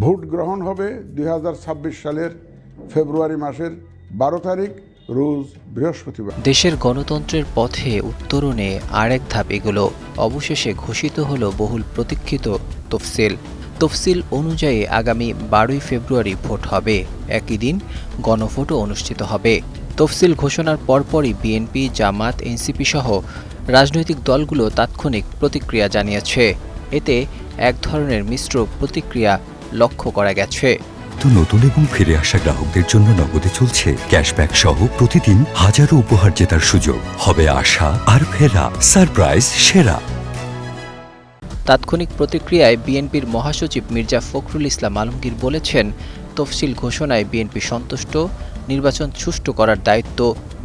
Vote গ্রহণ হবে 2026 সালের ফেব্রুয়ারি মাসের 12 তারিখ রোজ বৃহস্পতিবার। দেশের গণতন্ত্রের পথে উত্তরণে আরেক ধাপ এগুলো। অবশেষে ঘোষিত হলো বহুল প্রতীক্ষিত তফসিল অনুযায়ী আগামী 12ই ফেব্রুয়ারি ভোট হবে। একই দিন গণভোটও অনুষ্ঠিত হবে। তফসিল ঘোষণার পরপরই বিএনপি, জামাত, এনসিপি সহ রাজনৈতিক দলগুলো তাৎক্ষণিক প্রতিক্রিয়া জানিয়েছে। এতে এক ধরনের মিশ্র প্রতিক্রিয়া লক্ষ্য করা গেছে। তো নতুন এবং ফিরে আসা গ্রাহকদের জন্য নগদে চলছে ক্যাশব্যাক সহ প্রতিদিন হাজারো উপহার জেতার সুযোগ। হবে আশা আর ফেরা, সারপ্রাইজ সেরা। তাৎক্ষণিক প্রতিক্রিয়ায় বিএনপির মহাসচিব মির্জা ফখরুল ইসলাম আলমগীর বলেছেন, তফসিল ঘোষণায় বিএনপি সন্তুষ্ট, নির্বাচন সুষ্ঠু করার দায়িত্ব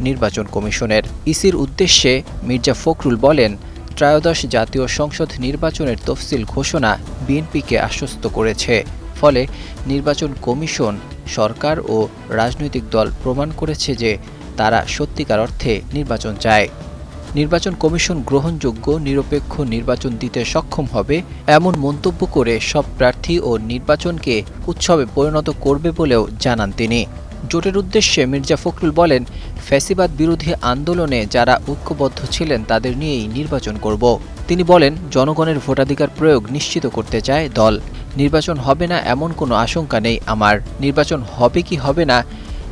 নির্বাচন কমিশনের। ইসির উদ্দেশ্যে মির্জা ফখরুল বলেন, ত্রয়োদশ জাতীয় সংসদ নির্বাচনের তফসিল ঘোষণা বিএনপিকে আশ্বস্ত করেছে। ফলে নির্বাচন কমিশন, সরকার ও রাজনৈতিক দল প্রমাণ করেছে যে তারা সত্যিকার অর্থে নির্বাচন চায়। নির্বাচন কমিশন গ্রহণযোগ্য, নিরপেক্ষ নির্বাচন দিতে সক্ষম হবে এমন মন্তব্য করে সব প্রার্থী ও নির্বাচনকে উৎসবে পরিণত করবে বলেও জানান তিনি। জোটের উদ্দেশ্যে মির্জা ফখরুল বলেন, ফ্যাসিবাদ বিরোধী আন্দোলনে যারা ঐক্যবদ্ধ ছিলেন তাদের নিয়েই নির্বাচন করব। তিনি বলেন, জনগণের ভোটাধিকার প্রয়োগ নিশ্চিত করতে চায় দল। নির্বাচন হবে না এমন কোনো আশঙ্কা নেই আমার। নির্বাচন হবে কি হবে না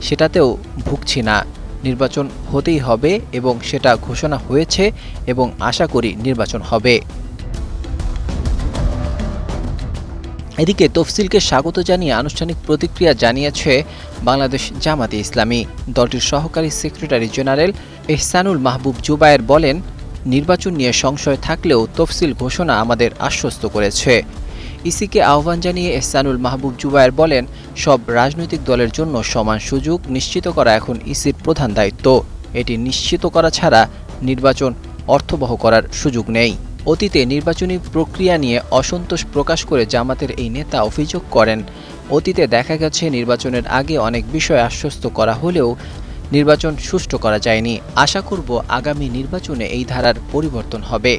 সেটাতেও ভুগছি না। নির্বাচন হতেই হবে এবং সেটা ঘোষণা হয়েছে এবং আশা করি নির্বাচন হবে। এদিকে তফসিলকে স্বাগত জানিয়ে আনুষ্ঠানিক প্রতিক্রিয়া জানিয়েছে বাংলাদেশ জামাতে ইসলামী। দলটির সহকারী সেক্রেটারি জেনারেল এহসানুল মাহবুব জুবায়ের বলেন, নির্বাচন নিয়ে সংশয় থাকলেও তফসিল ঘোষণা আমাদের আশ্বস্ত করেছে। ইসিকে আহ্বান জানিয়ে এহসানুল মাহবুব জুবায়ের বলেন, সব রাজনৈতিক দলের জন্য সমান সুযোগ নিশ্চিত করা এখন ইসির প্রধান দায়িত্ব। এটি নিশ্চিত করা ছাড়া নির্বাচন অর্থবহ করার সুযোগ নেই। অতীতে নির্বাচনী প্রক্রিয়া নিয়ে অসন্তোষ প্রকাশ করে জামাতের এই নেতা অভিযোগ করেন, অতীতে দেখা গেছে নির্বাচনের আগে অনেক বিষয় আশ্বস্ত করা হলেও নির্বাচন সুষ্ঠু করা যায়নি। আশা করব আগামী নির্বাচনে এই ধারার পরিবর্তন হবে।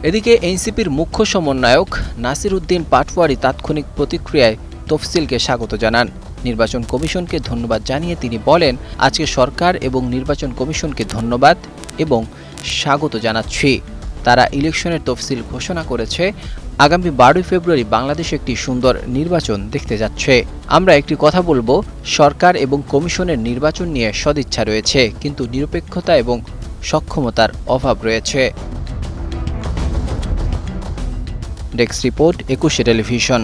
এদিকে এনসিপির মুখ্য সমন্বয়ক নাসির উদ্দিন পাটওয়ারি তাৎক্ষণিক প্রতিক্রিয়ায় তফসিলকে স্বাগত জানান। নির্বাচন কমিশনকে ধন্যবাদ জানিয়ে তিনি বলেন, আজকে সরকার এবং নির্বাচন কমিশনকে ধন্যবাদ এবং স্বাগত জানাচ্ছি। তারা ইলেকশনের তফসিল ঘোষণা করেছে। আগামী 12 ফেব্রুয়ারি বাংলাদেশে একটি সুন্দর নির্বাচন দেখতে যাচ্ছে। আমরা একটি কথা বলবো, সরকার এবং কমিশনের নির্বাচন নিয়ে সদিচ্ছা রয়েছে, কিন্তু নিরপেক্ষতা এবং সক্ষমতার অভাব রয়েছে। Desk report, 21 television.